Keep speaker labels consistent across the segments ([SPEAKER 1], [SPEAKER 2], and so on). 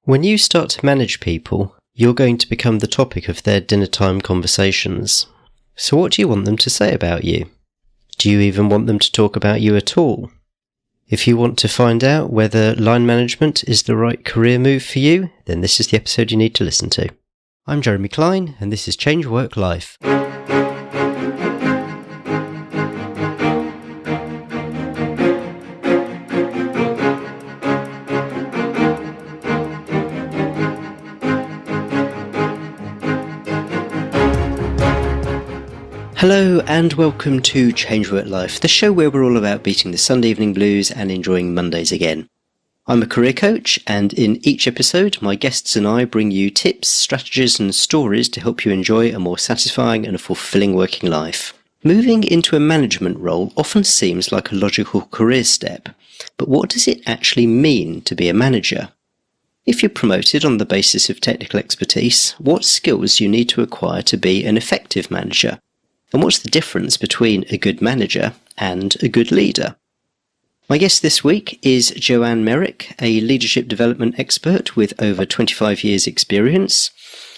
[SPEAKER 1] When you start to manage people, you're going to become the topic of their dinner-time conversations. So what do you want them to say about you? Do you even want them to talk about you at all? If you want to find out whether line management is the right career move for you, then this is the episode you need to listen to. I'm Jeremy Klein, and this is Change Work Life. Hello and welcome to Change Work Life, the show where we're all about beating the Sunday evening blues and enjoying Mondays again. I'm a career coach, and in each episode my guests and I bring you tips, strategies and stories to help you enjoy a more satisfying and fulfilling working life. Moving into a management role often seems like a logical career step, but what does it actually mean to be a manager? If you're promoted on the basis of technical expertise, what skills do you need to acquire to be an effective manager? And what's the difference between a good manager and a good leader? My guest this week is Joanne Merrick, a leadership development expert with over 25 years' experience.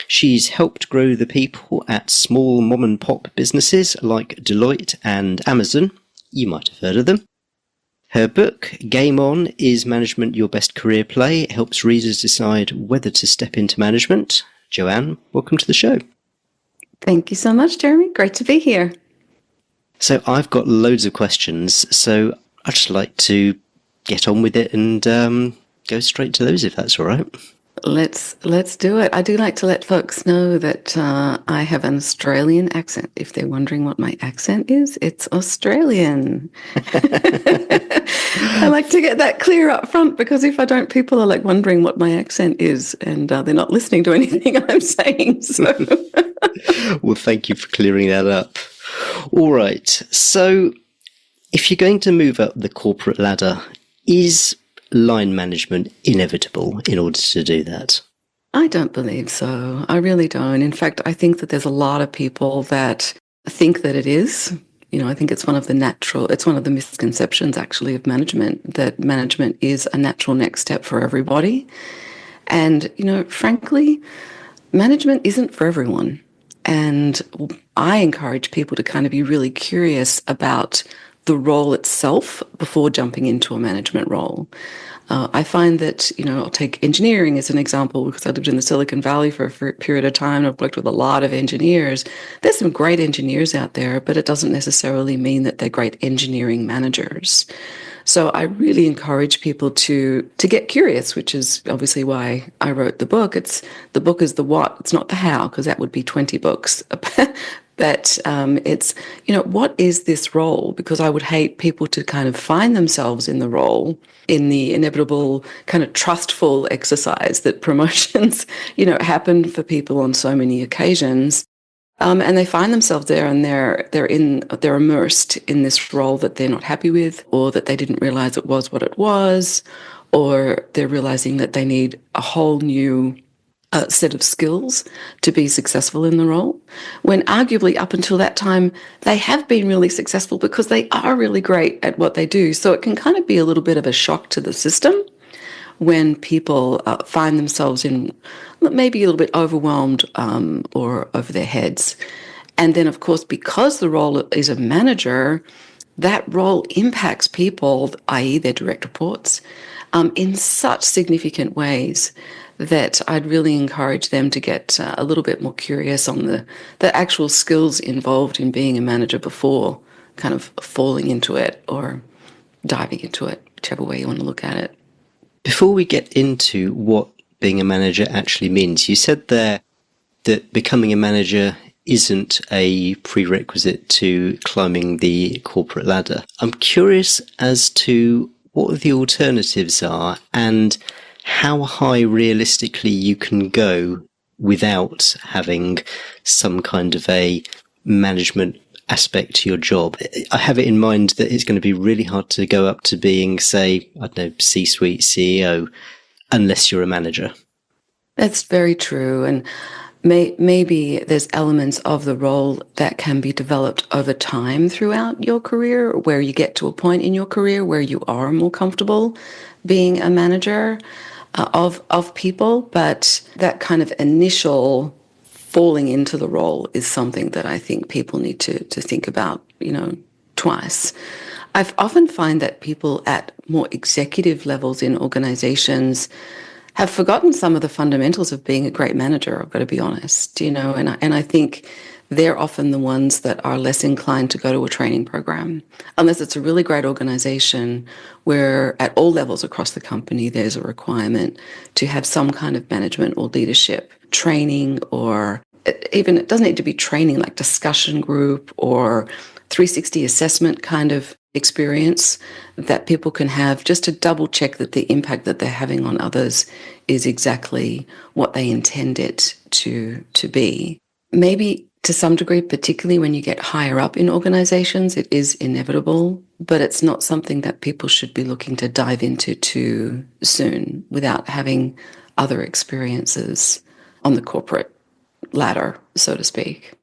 [SPEAKER 1] She's helped grow the people at small mom-and-pop businesses like Deloitte and Amazon. You might have heard of them. Her book, Game On, Is Management Your Best Career Play? Helps readers decide whether to step into management. Joanne, welcome to the show.
[SPEAKER 2] Thank you so much, Jeremy. Great to be here.
[SPEAKER 1] So I've got loads of questions, so I'd just like to get on with it and go straight to those, if that's all right.
[SPEAKER 2] Let's do it. I do like to let folks know that I have an Australian accent. If they're wondering what my accent is, it's Australian. I like to get that clear up front, because if I don't, people are like wondering what my accent is, and they're not listening to anything I'm saying. So.
[SPEAKER 1] Well, thank you for clearing that up. All right. So if you're going to move up the corporate ladder, is line management inevitable in order to do that?
[SPEAKER 2] I don't believe so. I really don't. In fact, I think that there's a lot of people that think that it is. You know, I think it's one of the misconceptions actually of management, that management is a natural next step for everybody. And, you know, frankly, management isn't for everyone. And I encourage people to kind of be really curious about the role itself before jumping into a management role. I find that, you know, I'll take engineering as an example, because I lived in the Silicon Valley for a period of time and I've worked with a lot of engineers. There's some great engineers out there, but it doesn't necessarily mean that they're great engineering managers. So I really encourage people to get curious, which is obviously why I wrote the book. The book is the what, it's not the how, because that would be 20 books. But it's, you know, what is this role? Because I would hate people to kind of find themselves in the role, in the inevitable kind of trustful exercise that promotions, you know, happen for people on so many occasions. And they find themselves there, and they're immersed in this role that they're not happy with, or that they didn't realize it was what it was, or they're realizing that they need a whole new set of skills to be successful in the role, when arguably up until that time they have been really successful because they are really great at what they do. So it can kind of be a little bit of a shock to the system when people find themselves in maybe a little bit overwhelmed or over their heads. And then, of course, because the role is a manager, that role impacts people, i.e. their direct reports, in such significant ways that I'd really encourage them to get a little bit more curious on the actual skills involved in being a manager before kind of falling into it or diving into it, whichever way you want to look at it.
[SPEAKER 1] Before we get into what being a manager actually means, you said there that becoming a manager isn't a prerequisite to climbing the corporate ladder. I'm curious as to what the alternatives are and how high realistically you can go without having some kind of a management aspect to your job. I have it in mind that it's going to be really hard to go up to being, say, I don't know, C-suite CEO, unless you're a manager.
[SPEAKER 2] That's very true. And maybe there's elements of the role that can be developed over time throughout your career, where you get to a point in your career where you are more comfortable being a manager. of people, but that kind of initial falling into the role is something that I think people need to think about, twice. I've often find that people at more executive levels in organizations have forgotten some of the fundamentals of being a great manager, I've got to be honest, and I think they're often the ones that are less inclined to go to a training program, unless it's a really great organization where at all levels across the company, there's a requirement to have some kind of management or leadership training, or even it doesn't need to be training like discussion group or 360 assessment kind of experience that people can have just to double check that the impact that they're having on others is exactly what they intend it to be. Maybe to some degree, particularly when you get higher up in organizations, it is inevitable, but it's not something that people should be looking to dive into too soon without having other experiences on the corporate ladder, so to speak.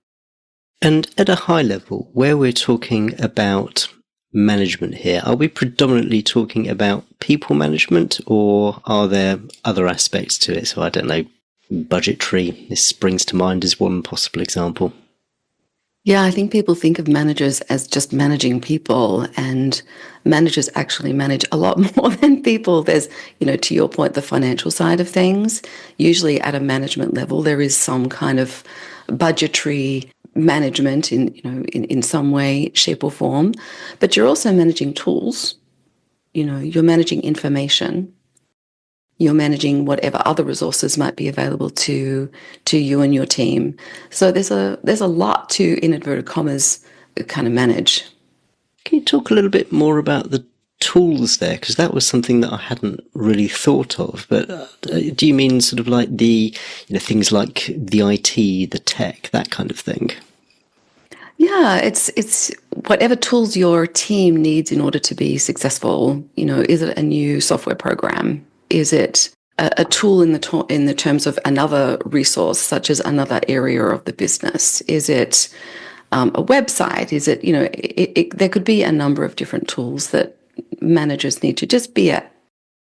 [SPEAKER 1] And at a high level, where we're talking about management here, are we predominantly talking about people management, or are there other aspects to it? So I don't know, budgetary, this springs to mind as one possible example.
[SPEAKER 2] Yeah, I think people think of managers as just managing people, and managers actually manage a lot more than people. There's, to your point, the financial side of things. Usually at a management level, there is some kind of budgetary management in some way, shape or form, but you're also managing tools. You're managing information. You're managing whatever other resources might be available to you and your team. So there's a lot to, in inverted commas, kind of manage.
[SPEAKER 1] Can you talk a little bit more about the tools there? Because that was something that I hadn't really thought of. But do you mean sort of like the things like the IT, the tech, that kind of thing?
[SPEAKER 2] Yeah, it's whatever tools your team needs in order to be successful. Is it a new software program? Is it a tool in the terms of another resource, such as another area of the business? Is it a website? Is it, there could be a number of different tools that managers need to just be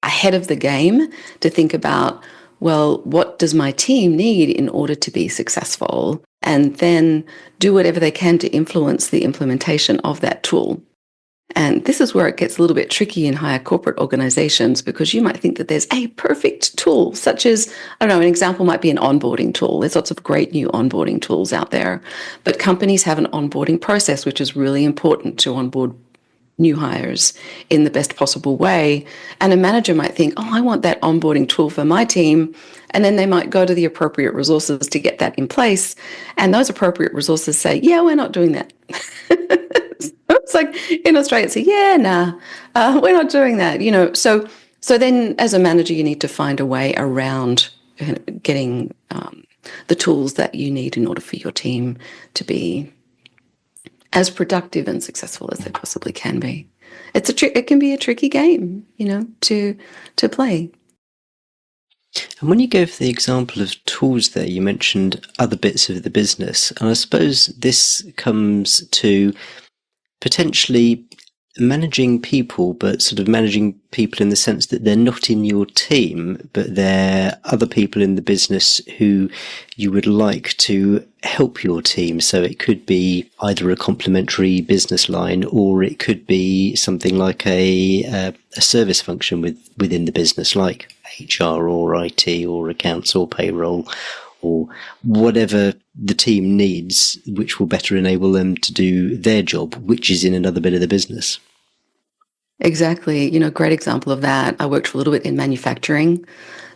[SPEAKER 2] ahead of the game to think about, well, what does my team need in order to be successful? And then do whatever they can to influence the implementation of that tool. And this is where it gets a little bit tricky in higher corporate organizations, because you might think that there's a perfect tool, such as, I don't know, an example might be an onboarding tool. There's lots of great new onboarding tools out there, but companies have an onboarding process, which is really important to onboard new hires in the best possible way. And a manager might think, oh, I want that onboarding tool for my team. And then they might go to the appropriate resources to get that in place. And those appropriate resources say, yeah, we're not doing that. It's like in Australia, it's yeah, nah, we're not doing that. So then as a manager, you need to find a way around getting the tools that you need in order for your team to be as productive and successful as they possibly can be. It can be a tricky game, to play.
[SPEAKER 1] And when you go for the example of tools there, you mentioned other bits of the business. And I suppose this comes to potentially managing people, but sort of managing people in the sense that they're not in your team, but they're other people in the business who you would like to help your team. So it could be either a complementary business line, or it could be something like a service function within the business, like HR or IT or accounts or payroll, or whatever the team needs, which will better enable them to do their job, which is in another bit of the business.
[SPEAKER 2] Exactly. Great example of that. I worked for a little bit in manufacturing.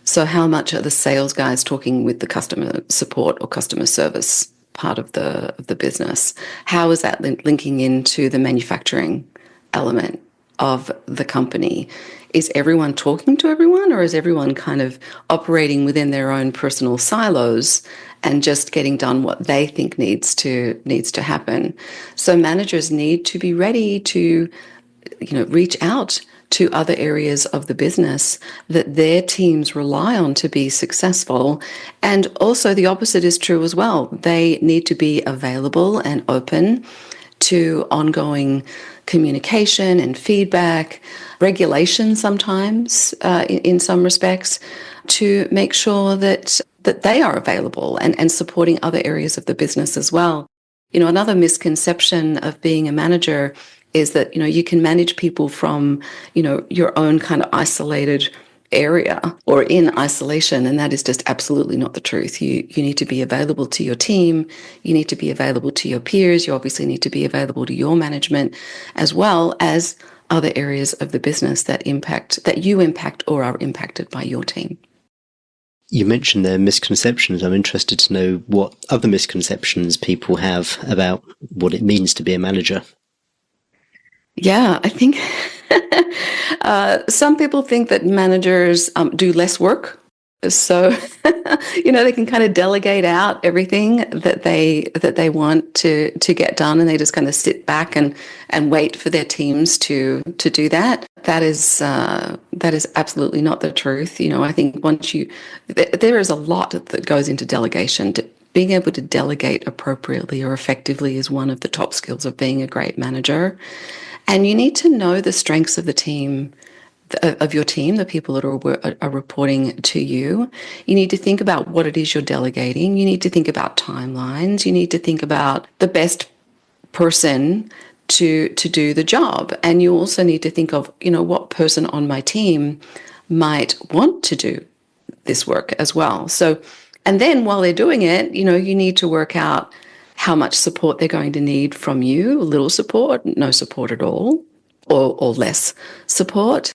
[SPEAKER 2] So how much are the sales guys talking with the customer support or customer service part of the business? How is that linking into the manufacturing element of the company? Is everyone talking to everyone, or is everyone kind of operating within their own personal silos and just getting done what they think needs to happen? So managers need to be ready to, reach out to other areas of the business that their teams rely on to be successful. And also the opposite is true as well. They need to be available and open to ongoing communication and feedback, regulation sometimes in some respects, to make sure that they are available and supporting other areas of the business as well. Another misconception of being a manager is that, you can manage people from, your own kind of isolated area or in isolation, and that is just absolutely not the truth. You need to be available to your team, you need to be available to your peers, you obviously need to be available to your management, as well as other areas of the business that you impact or are impacted by your team.
[SPEAKER 1] You mentioned their misconceptions. I'm interested to know what other misconceptions people have about what it means to be a manager.
[SPEAKER 2] Yeah, I think some people think that managers do less work. So, they can kind of delegate out everything that they want to get done, and they just kind of sit back and wait for their teams to do that. That is absolutely not the truth. I think there is a lot that goes into delegation. Being able to delegate appropriately or effectively is one of the top skills of being a great manager. And you need to know the strengths of the team, of your team, the people that are reporting to you. You need to think about what it is you're delegating. You need to think about timelines. You need to think about the best person to do the job. And you also need to think of, what person on my team might want to do this work as well. So, and then while they're doing it, you need to work out how much support they're going to need from you. A little support, no support at all, or less support.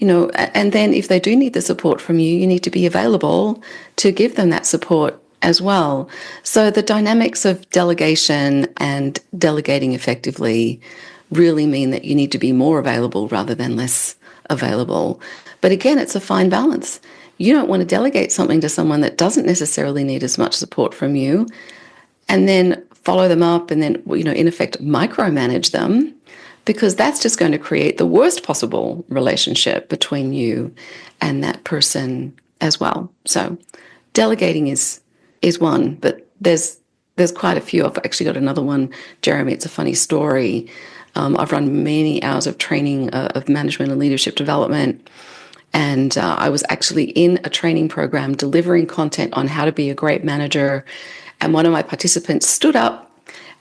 [SPEAKER 2] And then if they do need the support from you, you need to be available to give them that support as well. So the dynamics of delegation and delegating effectively really mean that you need to be more available rather than less available. But again, it's a fine balance. You don't want to delegate something to someone that doesn't necessarily need as much support from you, and then follow them up and then, in effect, micromanage them, because that's just going to create the worst possible relationship between you and that person as well. So delegating is one, but there's quite a few. I've actually got another one, Jeremy. It's a funny story. I've run many hours of training of management and leadership development, and I was actually in a training program delivering content on how to be a great manager. And one of my participants stood up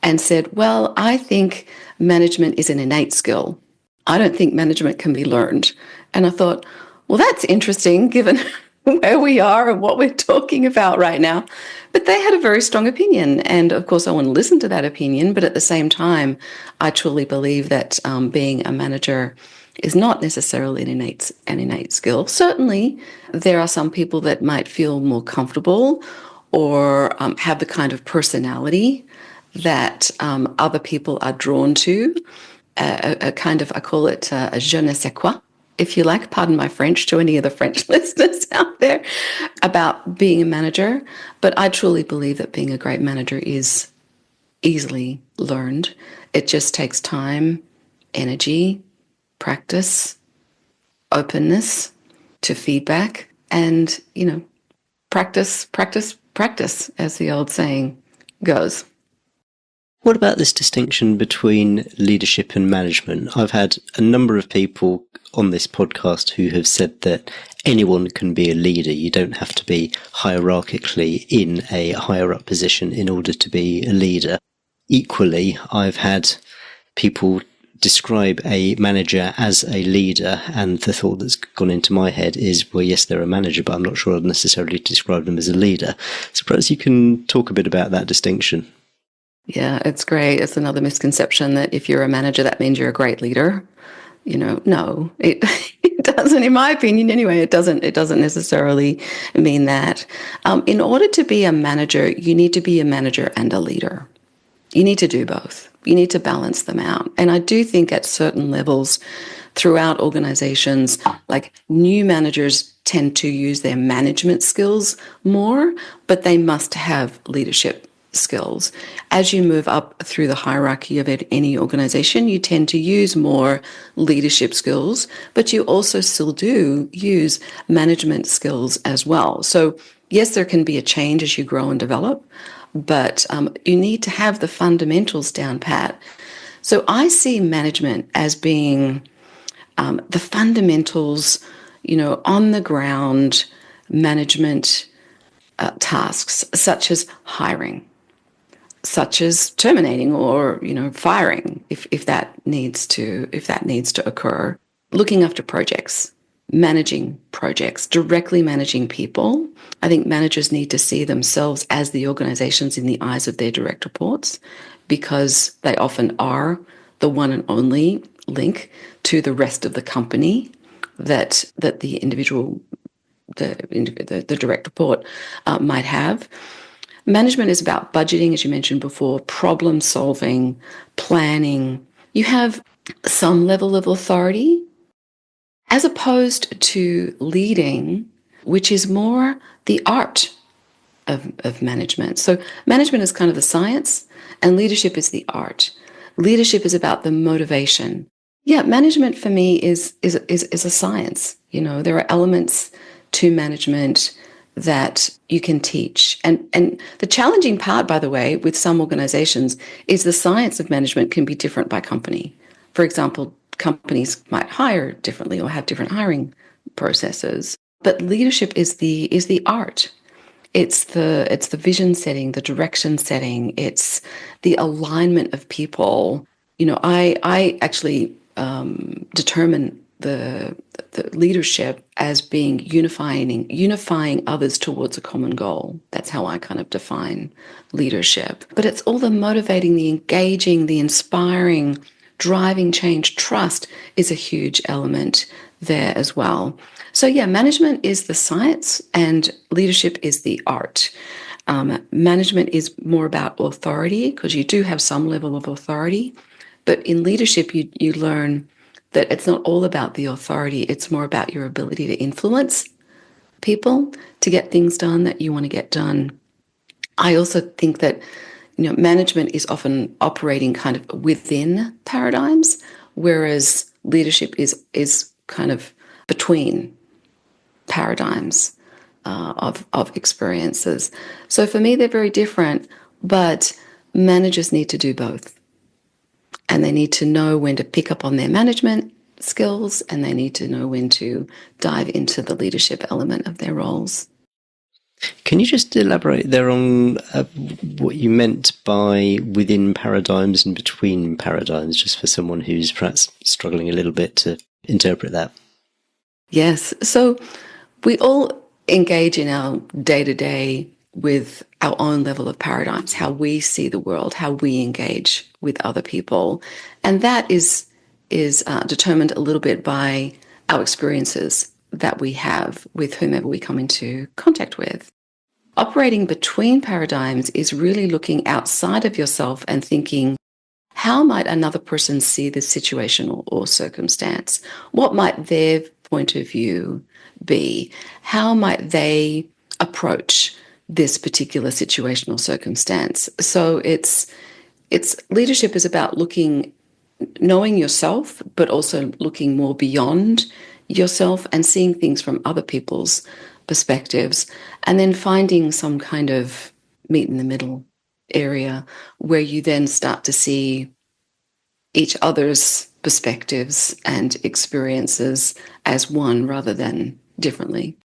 [SPEAKER 2] and said, well, I think management is an innate skill. I don't think management can be learned. And I thought, well, that's interesting given where we are and what we're talking about right now. But they had a very strong opinion. And of course, I want to listen to that opinion. But at the same time, I truly believe that being a manager is not necessarily an innate skill. Certainly, there are some people that might feel more comfortable or have the kind of personality that other people are drawn to, a kind of, I call it a je ne sais quoi, if you like, pardon my French to any of the French listeners out there, about being a manager. But I truly believe that being a great manager is easily learned. It just takes time, energy, practice, openness to feedback, and, practice, as the old saying goes.
[SPEAKER 1] What about this distinction between leadership and management? I've had a number of people on this podcast who have said that anyone can be a leader. You don't have to be hierarchically in a higher up position in order to be a leader. Equally, I've had people describe a manager as a leader, and the thought that's gone into my head is, well, yes, they're a manager, but I'm not sure I'd necessarily describe them as a leader. So perhaps you can talk a bit about that distinction.
[SPEAKER 2] Yeah, it's great. It's another misconception that if you're a manager, that means you're a great leader. No, it doesn't, in my opinion anyway, it doesn't necessarily mean that. In order to be a manager, you need to be a manager and a leader. You need to do both. You need to balance them out. And I do think at certain levels throughout organizations, like new managers tend to use their management skills more, but they must have leadership skills. As you move up through the hierarchy of any organization, you tend to use more leadership skills, but you also still do use management skills as well. So yes, there can be a change as you grow and develop, but you need to have the fundamentals down pat. So I see management as being the fundamentals, on the ground management tasks, such as hiring, such as terminating or firing if that needs to occur, looking after projects, managing projects, directly managing people. I think managers need to see themselves as the organizations in the eyes of their direct reports, because they often are the one and only link to the rest of the company that the individual, the direct report might have. Management is about budgeting, as you mentioned before, problem solving, planning. You have some level of authority as opposed to leading, which is more the art of management. So management is kind of the science and leadership is the art. Leadership is about the motivation. Yeah, management for me is a science. There are elements to management that you can teach. And the challenging part, by the way, with some organizations is the science of management can be different by company. For example, companies might hire differently or have different hiring processes. But leadership is the art. It's the vision setting, the direction setting. It's the alignment of people. I actually determine the leadership as being unifying others towards a common goal. That's how I kind of define leadership. But it's all the motivating, the engaging, the inspiring, driving change. Trust is a huge element there as well. So yeah, management is the science and leadership is the art. Management is more about authority, because you do have some level of authority. But in leadership, you learn that it's not all about the authority. It's more about your ability to influence people to get things done that you want to get done. I also think that management is often operating kind of within paradigms, whereas leadership is kind of between paradigms of experiences. So for me, they're very different, but managers need to do both. And they need to know when to pick up on their management skills, and they need to know when to dive into the leadership element of their roles.
[SPEAKER 1] Can you just elaborate there on what you meant by within paradigms and between paradigms, just for someone who's perhaps struggling a little bit to interpret that?
[SPEAKER 2] Yes. So we all engage in our day-to-day with our own level of paradigms, how we see the world, how we engage with other people. And that is determined a little bit by our experiences that we have with whomever we come into contact with. Operating between paradigms is really looking outside of yourself and thinking, how might another person see this situation or circumstance? What might their point of view be? How might they approach this particular situation or circumstance? So it's leadership is about knowing yourself, but also looking more beyond yourself and seeing things from other people's perspectives, and then finding some kind of meet in the middle area where you then start to see each other's perspectives and experiences as one rather than differently.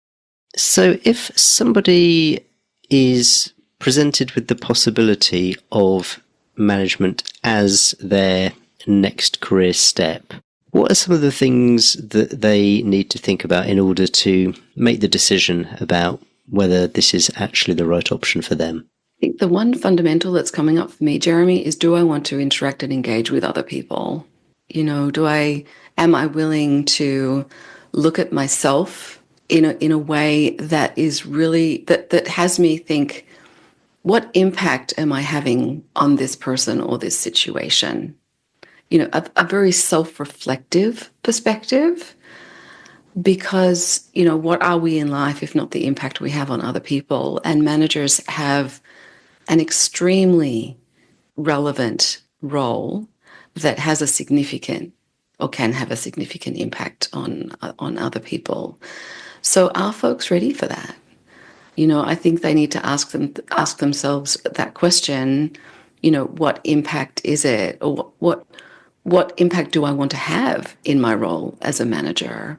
[SPEAKER 1] So if somebody is presented with the possibility of management as their next career step, what are some of the things that they need to think about in order to make the decision about whether this is actually the right option for them?
[SPEAKER 2] I think the one fundamental that's coming up for me, Jeremy, is, do I want to interact and engage with other people? Am I willing to look at myself in a way that is really, that has me think, what impact am I having on this person or this situation? A very self-reflective perspective, because, what are we in life if not the impact we have on other people? And managers have an extremely relevant role that has a significant, or can have a significant impact on other people. So are folks ready for that? I think they need to ask themselves that question, what impact is it? Or what impact do I want to have in my role as a manager?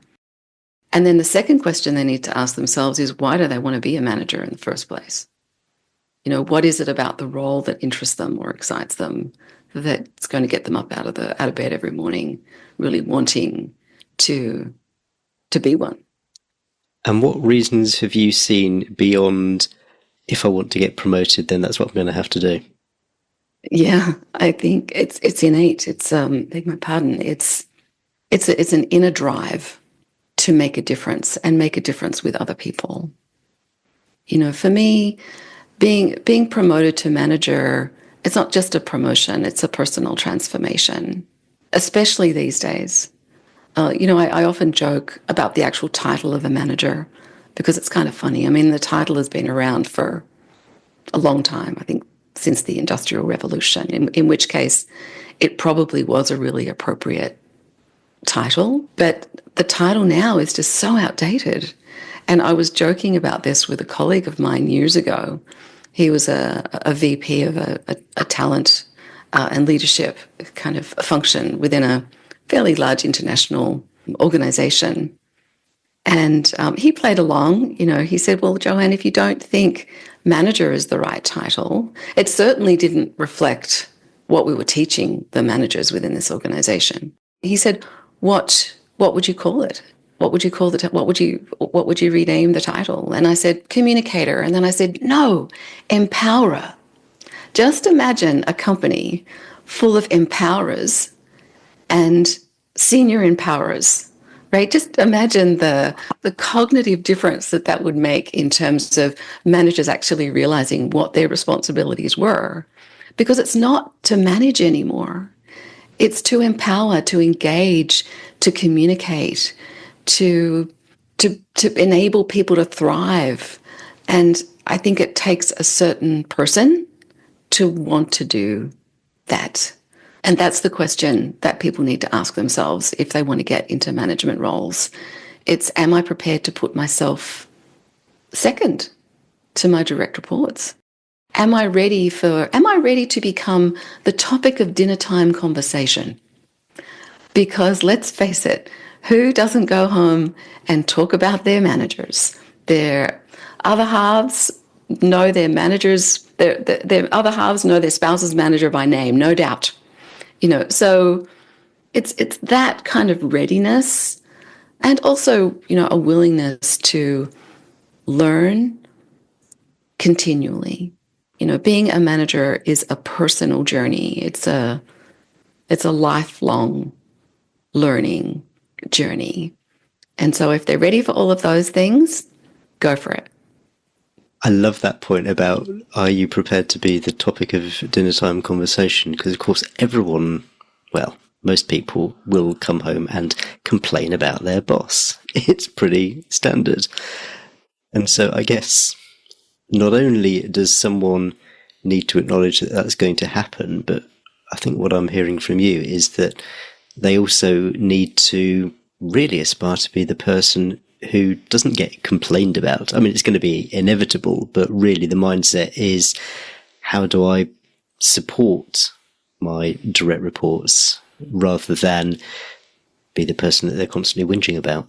[SPEAKER 2] And then the second question they need to ask themselves is, why do they want to be a manager in the first place? What is it about the role that interests them or excites them that's going to get them up out of bed every morning, really wanting to be one?
[SPEAKER 1] And what reasons have you seen beyond, if I want to get promoted, then that's what I'm going to have to do?
[SPEAKER 2] Yeah, I think it's innate. Beg my pardon. It's an inner drive to make a difference and make a difference with other people. For me, being promoted to manager, it's not just a promotion, it's a personal transformation, especially these days. I often joke about the actual title of a manager because it's kind of funny. I mean, the title has been around for a long time, I think since the Industrial Revolution, in which case it probably was a really appropriate title. But the title now is just so outdated. And I was joking about this with a colleague of mine years ago. He was a VP of a talent and leadership kind of function within a fairly large international organization. And he played along. He said, well, Joanne, if you don't think manager is the right title, it certainly didn't reflect what we were teaching the managers within this organization. He said, what would you call it? What would you call what would you rename the title? And I said, communicator. And then I said, no, empowerer. Just imagine a company full of empowerers and senior empowerers, right? Just imagine the cognitive difference that would make in terms of managers actually realizing what their responsibilities were. Because it's not to manage anymore. It's to empower, to engage, to communicate, to enable people to thrive. And I think it takes a certain person to want to do that. And that's the question that people need to ask themselves if they want to get into management roles. It's, am I prepared to put myself second to my direct reports? Am I ready to become the topic of dinner time conversation? Because let's face it, who doesn't go home and talk about their managers? Their other halves know their managers, their other halves know their spouse's manager by name, no doubt. So it's that kind of readiness and also, a willingness to learn continually. Being a manager is a personal journey. It's a lifelong learning journey. And so if they're ready for all of those things, go for it.
[SPEAKER 1] I love that point about, are you prepared to be the topic of dinner time conversation? Because, of course, most people will come home and complain about their boss. It's pretty standard. And so I guess not only does someone need to acknowledge that that's going to happen, but I think what I'm hearing from you is that they also need to really aspire to be the person who doesn't get complained about. I mean, it's going to be inevitable, but really the mindset is, how do I support my direct reports rather than be the person that they're constantly whinging about?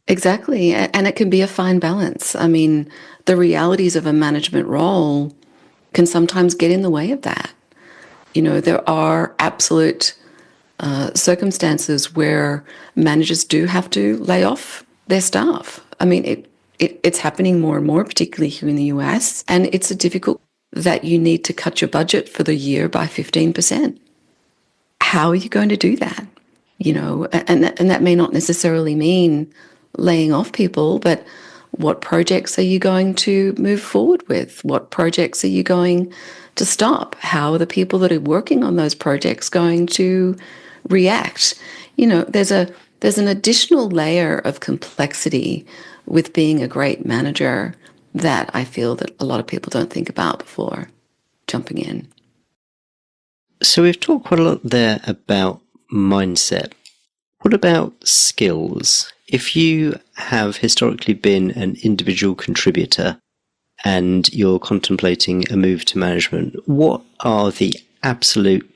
[SPEAKER 2] Exactly. And it can be a fine balance. I mean, the realities of a management role can sometimes get in the way of that. There are absolute circumstances where managers do have to lay off their staff. I mean, it's happening more and more, particularly here in the US, and it's a difficult that you need to cut your budget for the year by 15%. How are you going to do that? And that may not necessarily mean laying off people, but what projects are you going to move forward with? What projects are you going to stop? How are the people that are working on those projects going to react? There's an additional layer of complexity with being a great manager that I feel that a lot of people don't think about before jumping in.
[SPEAKER 1] So we've talked quite a lot there about mindset. What about skills? If you have historically been an individual contributor and you're contemplating a move to management, what are the absolute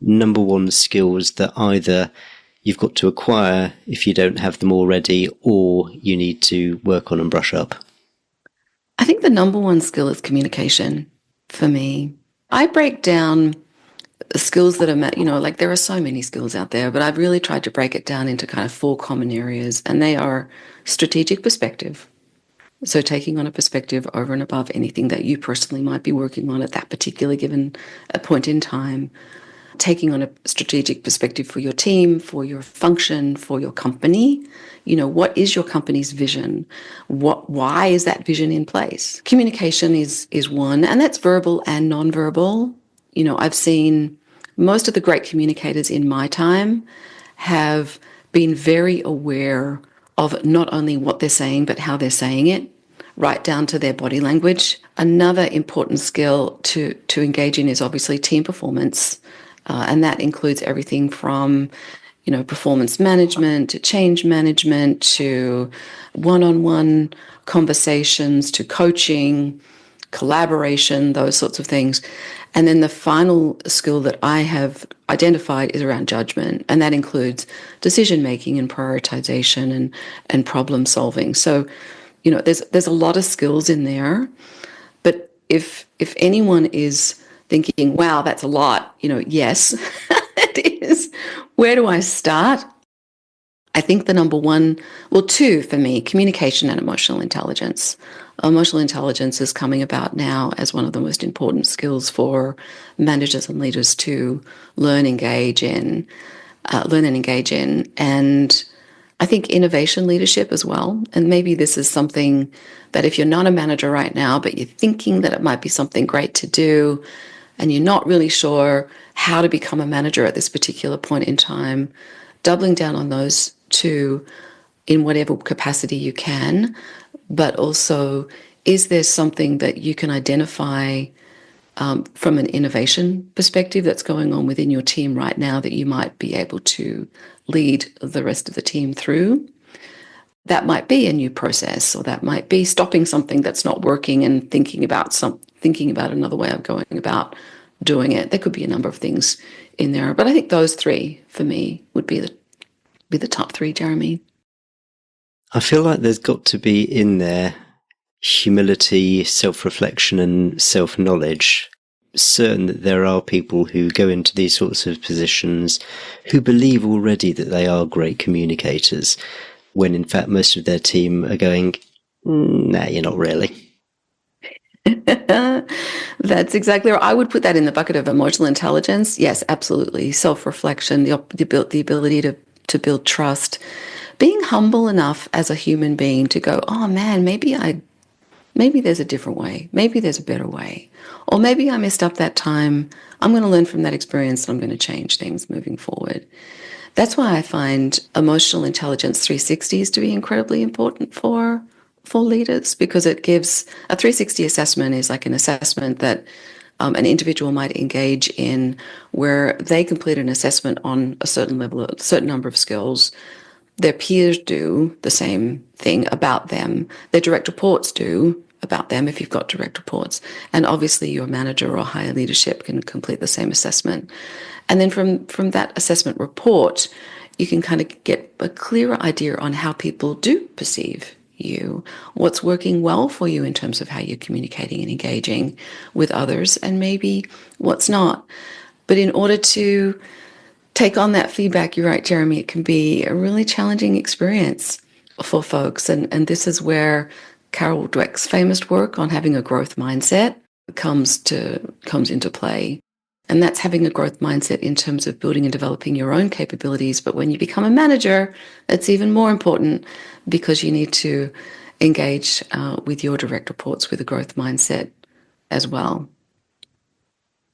[SPEAKER 1] number one skills that either you've got to acquire if you don't have them already, or you need to work on and brush up?
[SPEAKER 2] I think the number one skill is communication for me. I break down skills that are, like there are so many skills out there, but I've really tried to break it down into kind of four common areas, and they are strategic perspective. So taking on a perspective over and above anything that you personally might be working on at that particular given point in time. Taking on a strategic perspective for your team, for your function, for your company. What is your company's vision? Why is that vision in place? Communication is one, and that's verbal and nonverbal. I've seen most of the great communicators in my time have been very aware of not only what they're saying, but how they're saying it, right down to their body language. Another important skill to engage in is obviously team performance. And that includes everything from, performance management to change management to one-on-one conversations to coaching, collaboration, those sorts of things. And then the final skill that I have identified is around judgment, and that includes decision-making and prioritization and problem solving. So, there's a lot of skills in there, but if anyone is thinking, wow, that's a lot, yes, it is. Where do I start? I think the number one, two for me, communication and emotional intelligence. Emotional intelligence is coming about now as one of the most important skills for managers and leaders to learn and engage in. And I think innovation leadership as well. And maybe this is something that if you're not a manager right now, but you're thinking that it might be something great to do, and you're not really sure how to become a manager at this particular point in time, doubling down on those two in whatever capacity you can, but also, is there something that you can identify from an innovation perspective that's going on within your team right now that you might be able to lead the rest of the team through? That might be a new process, or that might be stopping something that's not working and thinking about another way of going about doing it. There could be a number of things in there, but I think those three for me would be the top three, Jeremy.
[SPEAKER 1] I feel like there's got to be in there humility, self-reflection, and self-knowledge. Certain that there are people who go into these sorts of positions who believe already that they are great communicators, when in fact most of their team are going, nah, you're not really.
[SPEAKER 2] That's exactly right. I would put that in the bucket of emotional intelligence. Yes, absolutely. Self-reflection, the ability to build trust, being humble enough as a human being to go, oh man, maybe there's a different way. Maybe there's a better way. Or maybe I messed up that time. I'm going to learn from that experience and I'm going to change things moving forward. That's why I find emotional intelligence 360s to be incredibly important for leaders, because it gives a 360 assessment is like an assessment that an individual might engage in where they complete an assessment on a certain level, a certain number of skills. Their peers do the same thing about them. Their direct reports do about them if you've got direct reports. And obviously your manager or higher leadership can complete the same assessment. And then from that assessment report, you can kind of get a clearer idea on how people do perceive you, what's working well for you in terms of how you're communicating and engaging with others, and maybe what's not. But in order to take on that feedback, you're right, Jeremy, it can be a really challenging experience for folks. And this is where Carol Dweck's famous work on having a growth mindset comes into play. And that's having a growth mindset in terms of building and developing your own capabilities. But when you become a manager, it's even more important, because you need to engage with your direct reports with a growth mindset as well.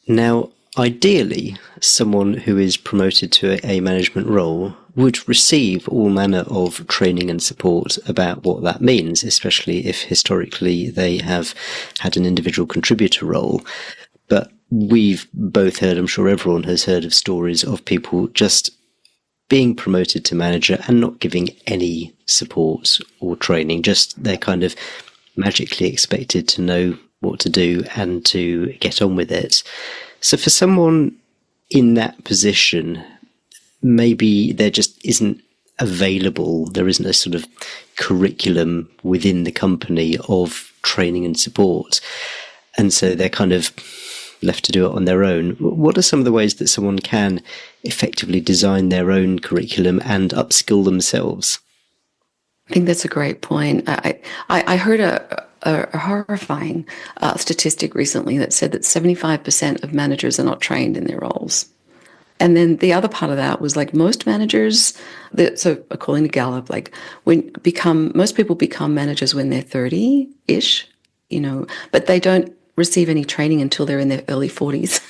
[SPEAKER 1] Now, ideally, someone who is promoted to a management role would receive all manner of training and support about what that means, especially if historically they have had an individual contributor role. But we've both heard, I'm sure everyone has heard of stories of people just being promoted to manager and not giving any support or training, just they're kind of magically expected to know what to do and to get on with it. So for someone in that position, maybe there just isn't available, there isn't a sort of curriculum within the company of training and support. And so they're kind of left to do it on their own. What are some of the ways that someone can effectively design their own curriculum and upskill themselves?
[SPEAKER 2] I think that's a great point. I heard a horrifying statistic recently that said that 75% of managers are not trained in their roles. And then the other part of that was like most managers, so according to Gallup, like most people become managers when they're 30-ish, but they don't receive any training until they're in their early 40s,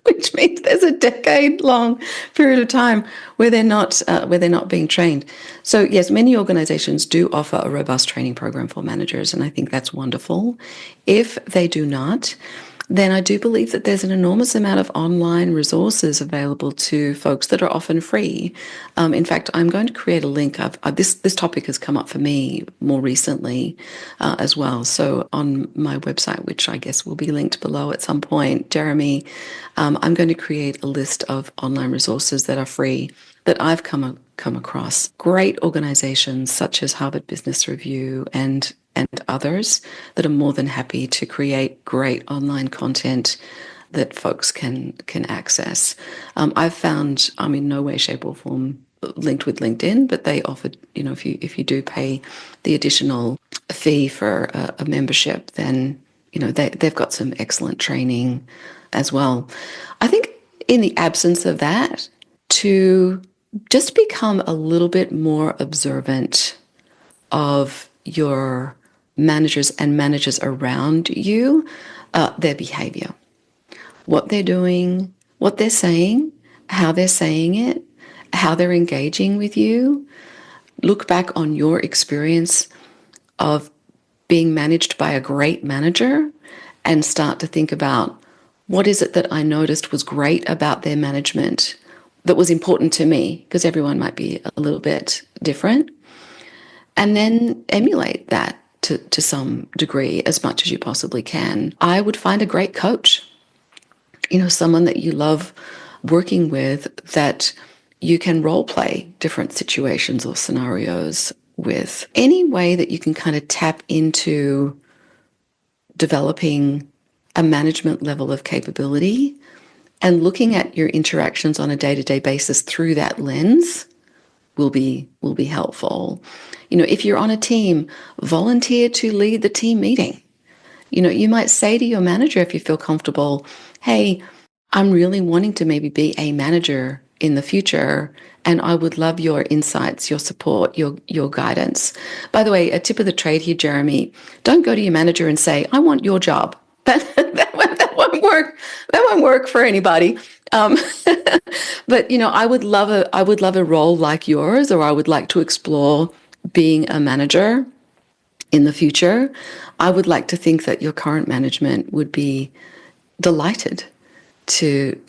[SPEAKER 2] which means there's a decade-long period of time where they're not being trained. So yes, many organizations do offer a robust training program for managers, and I think that's wonderful. If they do not, then I do believe that there's an enormous amount of online resources available to folks that are often free. In fact, I'm going to create a link. This topic has come up for me more recently as well. So on my website, which I guess will be linked below at some point, Jeremy, I'm going to create a list of online resources that are free that I've come across. Great organizations such as Harvard Business Review and others that are more than happy to create great online content that folks can access. I've found I'm in no way, shape, or form linked with LinkedIn, but they offer, if you do pay the additional fee for a membership, then they've got some excellent training as well. I think in the absence of that, to just become a little bit more observant of your managers and managers around you, their behavior, what they're doing, what they're saying, how they're saying it, how they're engaging with you. Look back on your experience of being managed by a great manager and start to think about what is it that I noticed was great about their management that was important to me, because everyone might be a little bit different. And then emulate that to some degree as much as you possibly can. I would find a great coach, someone that you love working with, that you can role play different situations or scenarios with. Any way that you can kind of tap into developing a management level of capability and looking at your interactions on a day-to-day basis through that lens will be helpful. If you're on a team, volunteer to lead the team meeting. You might say to your manager, if you feel comfortable, hey, I'm really wanting to maybe be a manager in the future, and I would love your insights, your support, your guidance. By the way, a tip of the trade here, Jeremy, don't go to your manager and say, I want your job. That won't work. That won't work for anybody. But I would love a role like yours, or I would like to explore being a manager in the future. I would like to think that your current management would be delighted to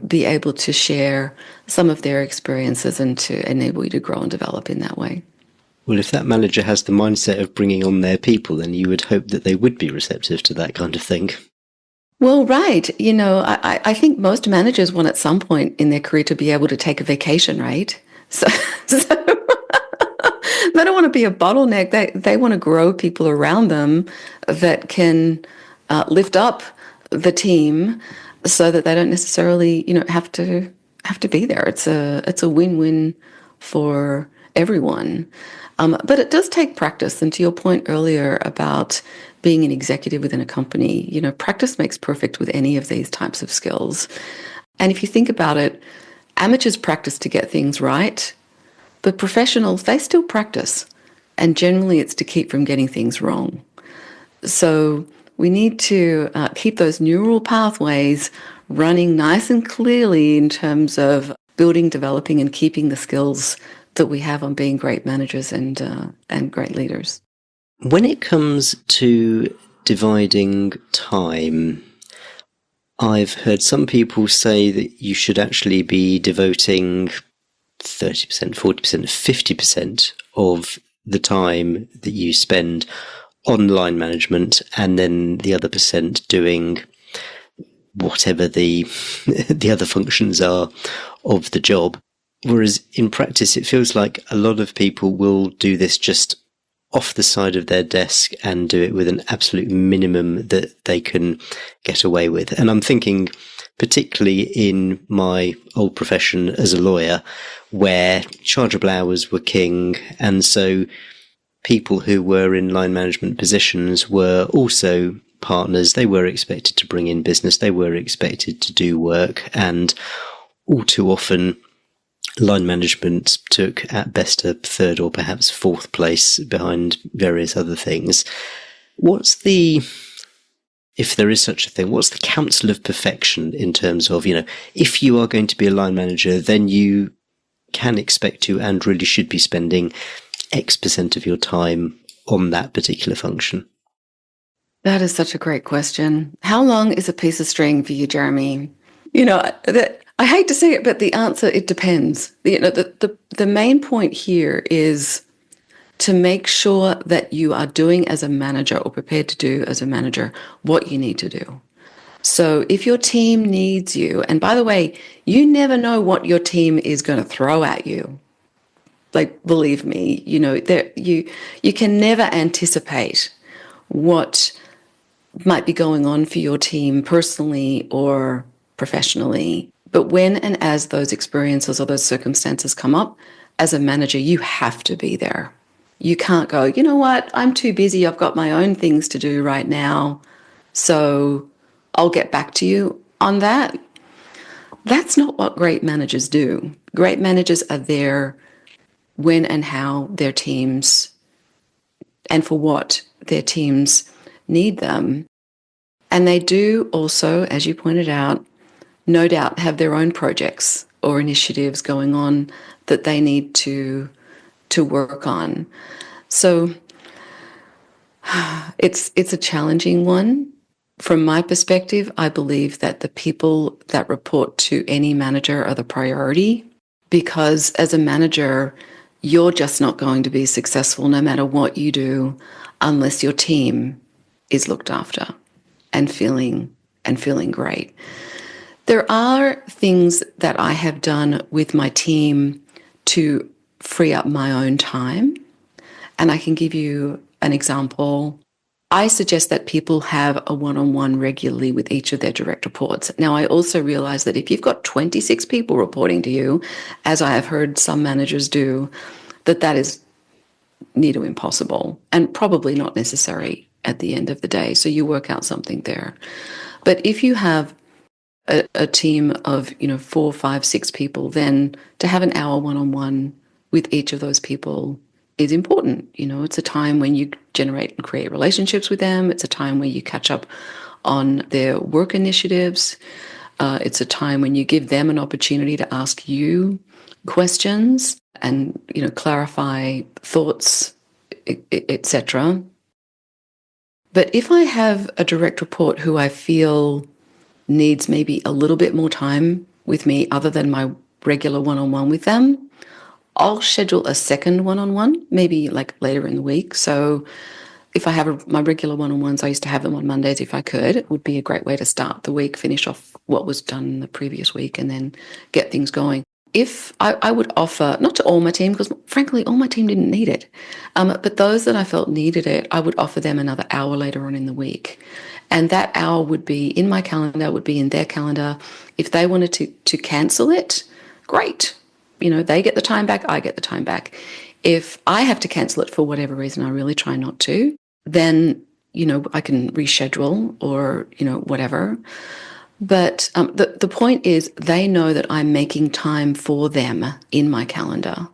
[SPEAKER 2] be able to share some of their experiences and to enable you to grow and develop in that way.
[SPEAKER 1] Well, if that manager has the mindset of bringing on their people, then you would hope that they would be receptive to that kind of thing.
[SPEAKER 2] Well, right. I think most managers want at some point in their career to be able to take a vacation, right? So they don't want to be a bottleneck. They want to grow people around them that can lift up the team so that they don't necessarily, have to be there. It's a win-win for everyone. But it does take practice. And to your point earlier about being an executive within a company, practice makes perfect with any of these types of skills. And if you think about it, amateurs practice to get things right, but professionals, they still practice. And generally it's to keep from getting things wrong. So we need to keep those neural pathways running nice and clearly in terms of building, developing, and keeping the skills that we have on being great managers and great leaders.
[SPEAKER 1] When it comes to dividing time, I've heard some people say that you should actually be devoting 30%, 40%, 50% of the time that you spend on line management, and then the other percent doing whatever the the other functions are of the job. Whereas in practice, it feels like a lot of people will do this just off the side of their desk and do it with an absolute minimum that they can get away with. And I'm thinking particularly in my old profession as a lawyer, where chargeable hours were king, and so people who were in line management positions were also partners. They were expected to bring in business, they were expected to do work, and all too often line management took at best a third or perhaps fourth place behind various other things. What's the, if there is such a thing, what's the counsel of perfection in terms of, if you are going to be a line manager, then you can expect to and really should be spending X% of your time on that particular function?
[SPEAKER 2] That is such a great question. How long is a piece of string for you, Jeremy? I hate to say it, but the answer, it depends. The main point here is to make sure that you are doing as a manager, or prepared to do as a manager, what you need to do. So if your team needs you, and by the way, you never know what your team is going to throw at you. Like, believe me, you can never anticipate what might be going on for your team personally or professionally. But when and as those experiences or those circumstances come up, as a manager, you have to be there. You can't go, you know what, I'm too busy, I've got my own things to do right now, so I'll get back to you on that. That's not what great managers do. Great managers are there when and how their teams, and for what their teams need them. And they do also, as you pointed out, no doubt have their own projects or initiatives going on that they need to work on. So it's a challenging one. From my perspective, I believe that the people that report to any manager are the priority, because as a manager, you're just not going to be successful no matter what you do unless your team is looked after and feeling great. There are things that I have done with my team to free up my own time, and I can give you an example. I suggest that people have a one-on-one regularly with each of their direct reports. Now, I also realize that if you've got 26 people reporting to you, as I have heard some managers do, that is near to impossible and probably not necessary at the end of the day. So you work out something there. But if you have a team of 4, 5, 6 people, then to have an hour one-on-one with each of those people is important. It's a time when you generate and create relationships with them. It's a time where you catch up on their work initiatives. It's a time when you give them an opportunity to ask you questions and clarify thoughts, etc. But if I have a direct report who I feel needs maybe a little bit more time with me other than my regular one-on-one with them, I'll schedule a second one-on-one, maybe like later in the week. So if I have my regular one-on-ones, I used to have them on Mondays if I could. It would be a great way to start the week, finish off what was done the previous week, and then get things going. If I would offer, not to all my team, because frankly, all my team didn't need it, but those that I felt needed it, I would offer them another hour later on in the week. And that hour would be in my calendar, would be in their calendar. If they wanted to cancel it, great. They get the time back, I get the time back. If I have to cancel it for whatever reason, I really try not to, then, I can reschedule or, whatever. But the point is they know that I'm making time for them in my calendar,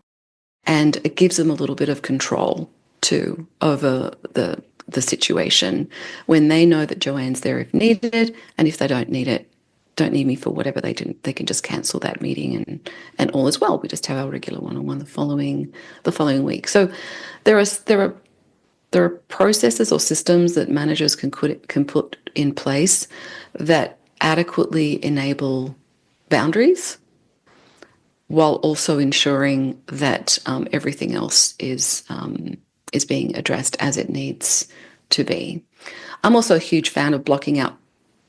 [SPEAKER 2] and it gives them a little bit of control too over the situation when they know that Joanne's there if needed, and if they don't need me for whatever they can just cancel that meeting and all is well. We just have our regular one-on-one the following week. So there are processes or systems that managers can put in place that adequately enable boundaries while also ensuring that everything else is being addressed as it needs to be. I'm also a huge fan of blocking out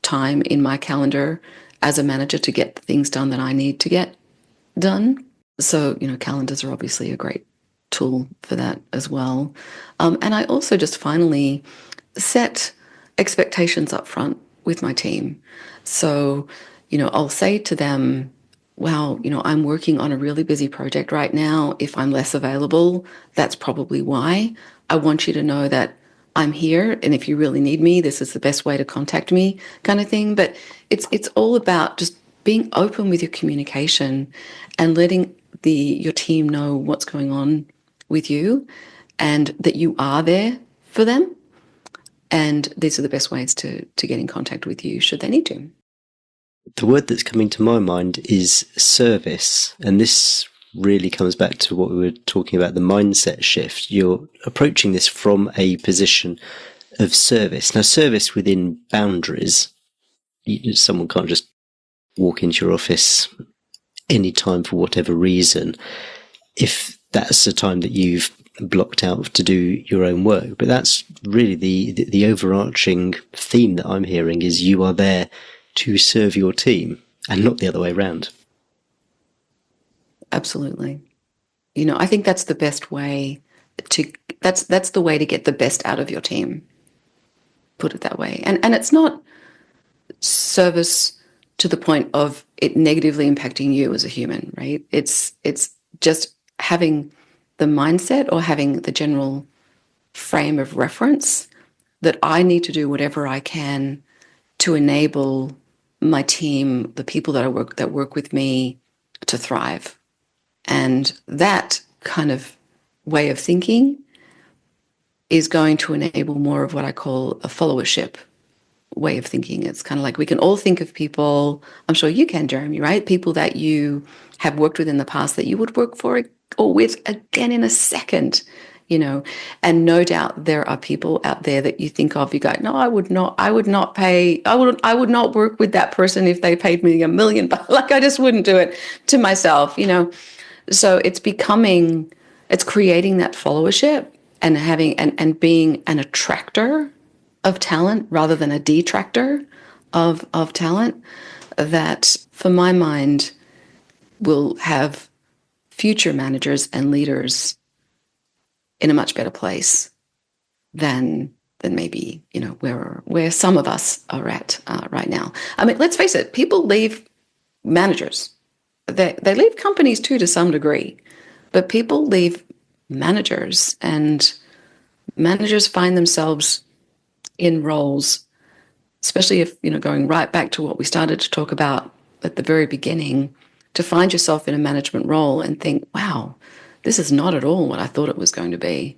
[SPEAKER 2] time in my calendar as a manager to get the things done that I need to get done. So, calendars are obviously a great tool for that as well. And I also just finally set expectations up front with my team. So, I'll say to them, wow, I'm working on a really busy project right now. If I'm less available, that's probably why. I want you to know that I'm here, and if you really need me, this is the best way to contact me, kind of thing. But it's all about just being open with your communication and letting your team know what's going on with you and that you are there for them. And these are the best ways to get in contact with you should they need to.
[SPEAKER 1] The word that's coming to my mind is service. And this really comes back to what we were talking about, the mindset shift. You're approaching this from a position of service. Now, service within boundaries. Someone can't just walk into your office any time for whatever reason, if that's the time that you've blocked out to do your own work. But that's really the overarching theme that I'm hearing, is you are there to serve your team and not the other way around.
[SPEAKER 2] Absolutely. I think that's the best way that's the way to get the best out of your team. Put it that way. And it's not service to the point of it negatively impacting you as a human, right? It's just having the mindset or having the general frame of reference that I need to do whatever I can to enable my team, the people that work with me, to thrive. And that kind of way of thinking is going to enable more of what I call a followership way of thinking. It's kind of like we can all think of people, I'm sure you can, Jeremy, right? People that you have worked with in the past that you would work for or with again in a second, and no doubt there are people out there that you think of, you go, no, I would not work with that person if they paid me $1 million. Like, I just wouldn't do it to myself, So it's creating that followership and having and being an attractor of talent rather than a detractor of talent, that for my mind will have future managers and leaders in a much better place than maybe where some of us are at right now. I mean, let's face it, people leave managers. They leave companies too to some degree, but people leave managers, and managers find themselves in roles, especially if, going right back to what we started to talk about at the very beginning, to find yourself in a management role and think, wow, this is not at all what I thought it was going to be,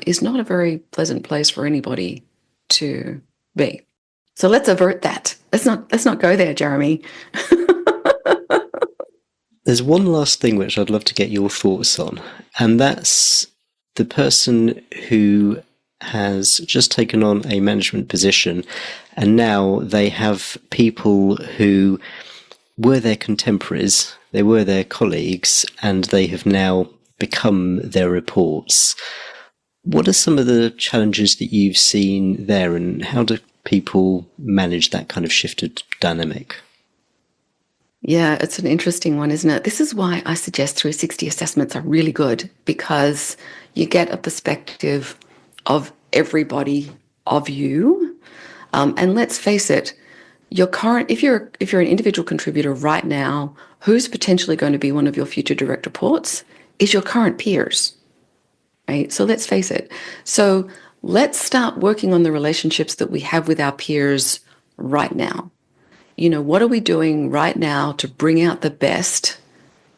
[SPEAKER 2] is not a very pleasant place for anybody to be. So let's avert that. Let's not go there, Jeremy.
[SPEAKER 1] There's one last thing which I'd love to get your thoughts on, and that's the person who has just taken on a management position, and now they have people who were their contemporaries, they were their colleagues, and they have now become their reports. What are some of the challenges that you've seen there, and how do people manage that kind of shifted dynamic?
[SPEAKER 2] Yeah, it's an interesting one, isn't it? This is why I suggest 360 assessments are really good, because you get a perspective of everybody, of you. And let's face it, if you're an individual contributor right now, who's potentially going to be one of your future direct reports is your current peers, right? So let's face it. So let's start working on the relationships that we have with our peers right now. What are we doing right now to bring out the best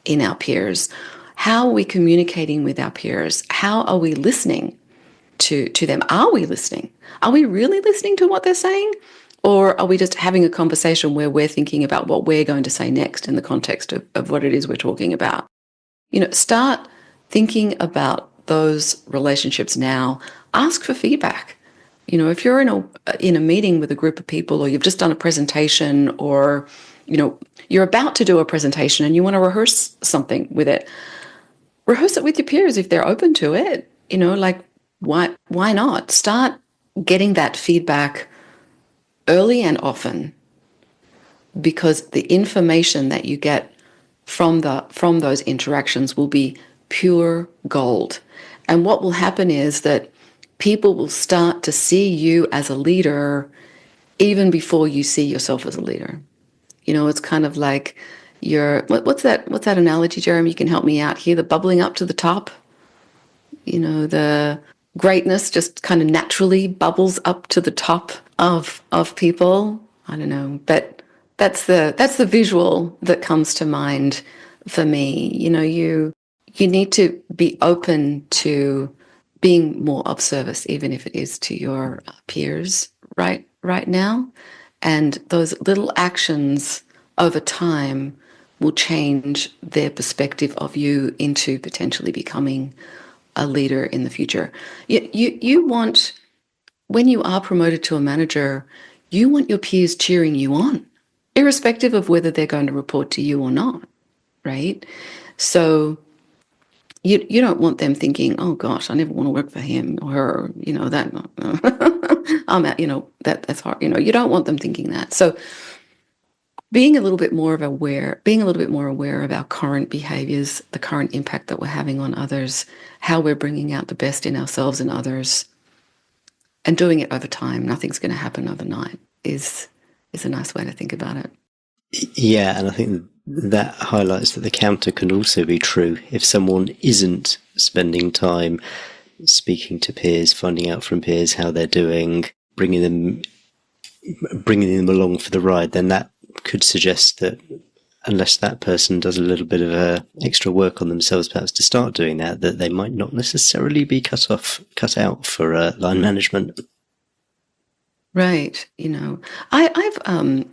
[SPEAKER 2] in our peers? How are we communicating with our peers? How are we listening to them? Are we listening? Are we really listening to what they're saying? Or are we just having a conversation where we're thinking about what we're going to say next in the context of what it is we're talking about? Start thinking about those relationships now. Ask for feedback. If you're in a meeting with a group of people, or you've just done a presentation, or you're about to do a presentation and you want to rehearse something with it, rehearse it with your peers if they're open to it. Why not? Start getting that feedback early and often, because the information that you get from those interactions will be pure gold. And what will happen is that people will start to see you as a leader even before you see yourself as a leader. It's kind of like what's that analogy, Jeremy? You can help me out here. The bubbling up to the top. The greatness just kind of naturally bubbles up to the top of people. I don't know, but that's the visual that comes to mind for me. You need to be open to being more of service, even if it is to your peers right now. And those little actions over time will change their perspective of you into potentially becoming a leader in the future. You want, when you are promoted to a manager, you want your peers cheering you on, irrespective of whether they're going to report to you or not, right? So you don't want them thinking, oh gosh, I never want to work for him or her, that I'm at, that's hard. You don't want them thinking that. So being a little bit more aware of our current behaviors, the current impact that we're having on others, how we're bringing out the best in ourselves and others, and doing it over time. Nothing's going to happen overnight is a nice way to think about it.
[SPEAKER 1] Yeah, and I think that highlights that the counter can also be true. If someone isn't spending time speaking to peers, finding out from peers how they're doing, bringing them along for the ride, then that could suggest that unless that person does a little bit of extra work on themselves, perhaps to start doing that they might not necessarily be cut out for line management.
[SPEAKER 2] Right. I've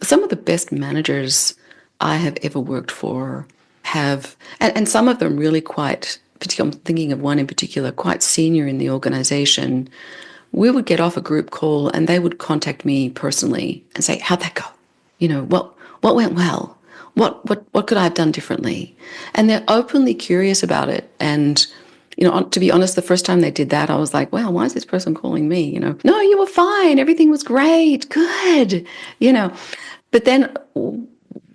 [SPEAKER 2] some of the best managers I have ever worked for have, and some of them really quite, I'm thinking of one in particular, quite senior in the organization. We would get off a group call and they would contact me personally and say, how'd that go? What went well? What could I have done differently? And they're openly curious about it. And to be honest, the first time they did that, I was like, wow, why is this person calling me? No, you were fine. Everything was great. Good. But then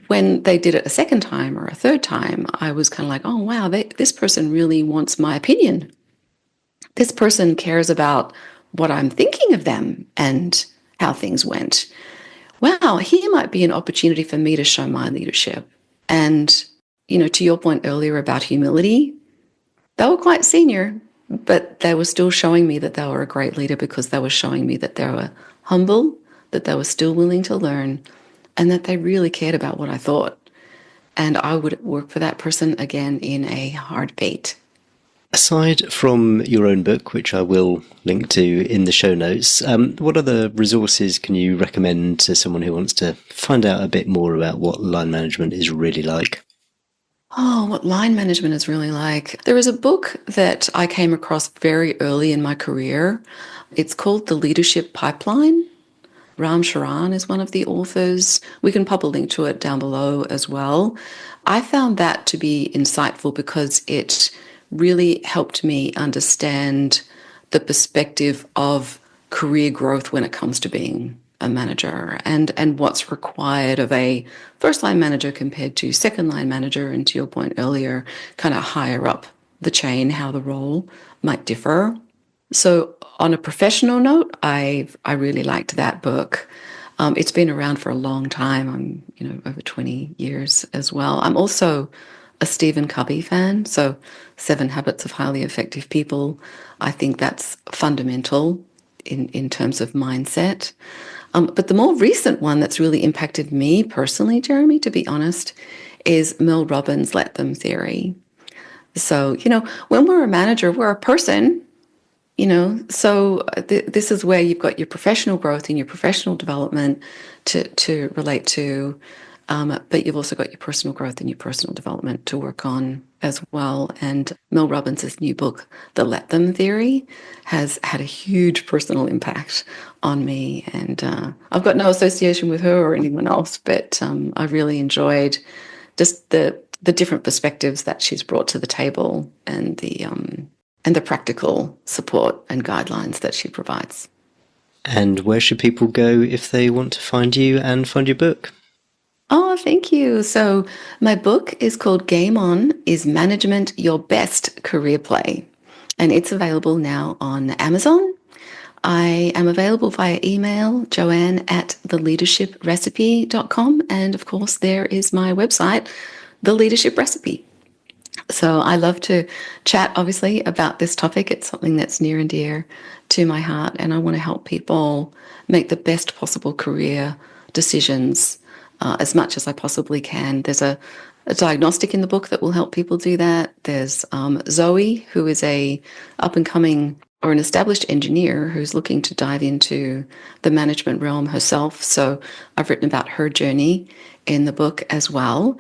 [SPEAKER 2] when they did it a second time or a third time, I was kind of like, oh, wow, this person really wants my opinion. This person cares about what I'm thinking of them and how things went. Wow, here might be an opportunity for me to show my leadership. And, to your point earlier about humility, they were quite senior, but they were still showing me that they were a great leader because they were showing me that they were humble, that they were still willing to learn, and that they really cared about what I thought. And I would work for that person again in a heartbeat.
[SPEAKER 1] Aside from your own book, which I will link to in the show notes, what other resources can you recommend to someone who wants to find out a bit more about what line management is really like?
[SPEAKER 2] Oh, what line management is really like. There is a book that I came across very early in my career. It's called The Leadership Pipeline. Ram Charan is one of the authors. We can pop a link to it down below as well. I found that to be insightful because it really helped me understand the perspective of career growth when it comes to being a manager and what's required of a first line manager compared to second line manager, and to your point earlier, kind of higher up the chain, how the role might differ. So on a professional note, I really liked that book. It's been around for a long time. I'm over 20 years as well. I'm also a Stephen Covey fan. So 7 Habits of Highly Effective People. I think that's fundamental in terms of mindset. But the more recent one that's really impacted me personally, Jeremy, to be honest, is Mel Robbins' Let Them theory. So, when we're a manager, we're a person, so this is where you've got your professional growth and your professional development to relate to, but you've also got your personal growth and your personal development to work on as well. And Mel Robbins' new book, The Let Them Theory, has had a huge personal impact on me. And I've got no association with her or anyone else, but I really enjoyed just the different perspectives that she's brought to the table and the practical support and guidelines that she provides.
[SPEAKER 1] And where should people go if they want to find you and find your book?
[SPEAKER 2] Oh, thank you. So my book is called Game On, Is Management Your Best Career Play? And it's available now on Amazon. I am available via email, joanne@theleadershiprecipe.com. And of course, there is my website, The Leadership Recipe. So I love to chat, obviously, about this topic. It's something that's near and dear to my heart, and I want to help people make the best possible career decisions as much as I possibly can. There's a diagnostic in the book that will help people do that. There's Zoe, who is a up-and-coming or an established engineer who's looking to dive into the management realm herself. So I've written about her journey in the book as well.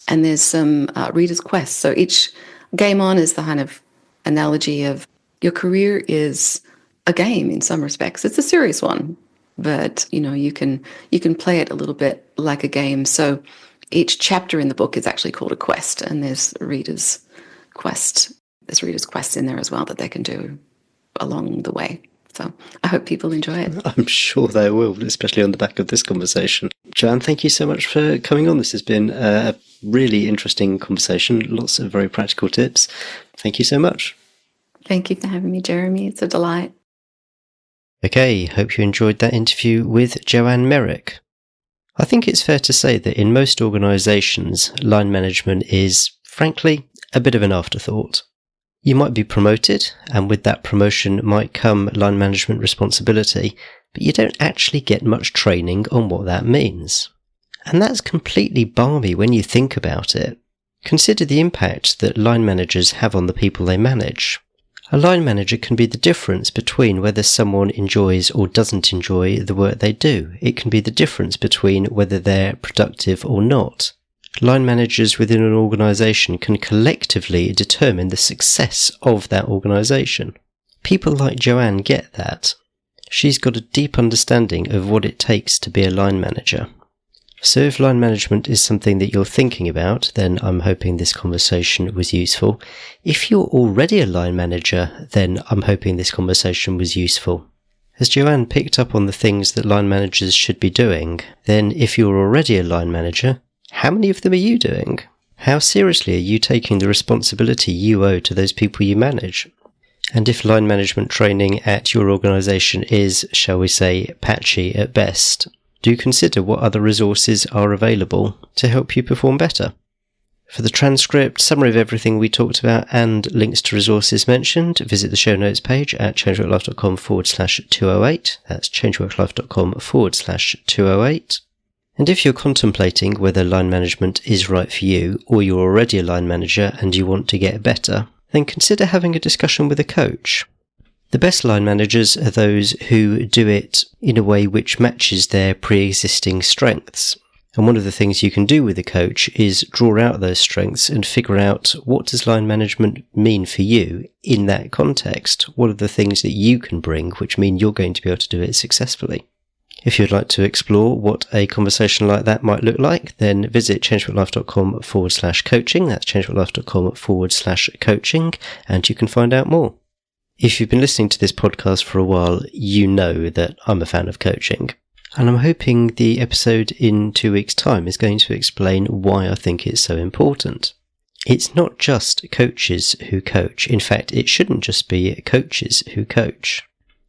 [SPEAKER 2] And there's some reader's quests. So each Game On is the kind of analogy of your career is a game in some respects. It's a serious one, but you can play it a little bit like a game. So each chapter in the book is actually called a quest, and there's reader's quest. There's reader's quests in there as well that they can do along the way. So I hope people enjoy it.
[SPEAKER 1] I'm sure they will, especially on the back of this conversation. Joanne, thank you so much for coming on. This has been a really interesting conversation. Lots of very practical tips. Thank you so much.
[SPEAKER 2] Thank you for having me, Jeremy. It's a delight.
[SPEAKER 1] Okay, hope you enjoyed that interview with Joanne Merrick. I think it's fair to say that in most organisations, line management is, frankly, a bit of an afterthought. You might be promoted, and with that promotion might come line management responsibility, but you don't actually get much training on what that means. And that's completely balmy when you think about it. Consider the impact that line managers have on the people they manage. A line manager can be the difference between whether someone enjoys or doesn't enjoy the work they do. It can be the difference between whether they're productive or not. Line managers within an organisation can collectively determine the success of that organisation. People like Joanne get that. She's got a deep understanding of what it takes to be a line manager. So if line management is something that you're thinking about, then I'm hoping this conversation was useful. If you're already a line manager, then I'm hoping this conversation was useful. Has Joanne picked up on the things that line managers should be doing? Then if you're already a line manager, how many of them are you doing? How seriously are you taking the responsibility you owe to those people you manage? And if line management training at your organisation is, shall we say, patchy at best, do consider what other resources are available to help you perform better. For the transcript, summary of everything we talked about, and links to resources mentioned, visit the show notes page at changeworklife.com/208. That's changeworklife.com/208. And if you're contemplating whether line management is right for you, or you're already a line manager and you want to get better, then consider having a discussion with a coach. The best line managers are those who do it in a way which matches their pre-existing strengths. And one of the things you can do with a coach is draw out those strengths and figure out what does line management mean for you in that context. What are the things that you can bring which mean you're going to be able to do it successfully? If you'd like to explore what a conversation like that might look like, then visit changeworklife.com/coaching. That's changeworklife.com/coaching, and you can find out more. If you've been listening to this podcast for a while, you know that I'm a fan of coaching. And I'm hoping the episode in 2 weeks' time is going to explain why I think it's so important. It's not just coaches who coach. In fact, it shouldn't just be coaches who coach.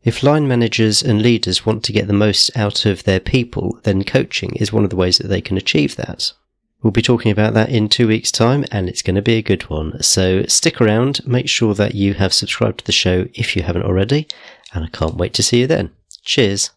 [SPEAKER 1] If line managers and leaders want to get the most out of their people, then coaching is one of the ways that they can achieve that. We'll be talking about that in 2 weeks' time, and it's going to be a good one. So stick around, make sure that you have subscribed to the show if you haven't already, and I can't wait to see you then. Cheers.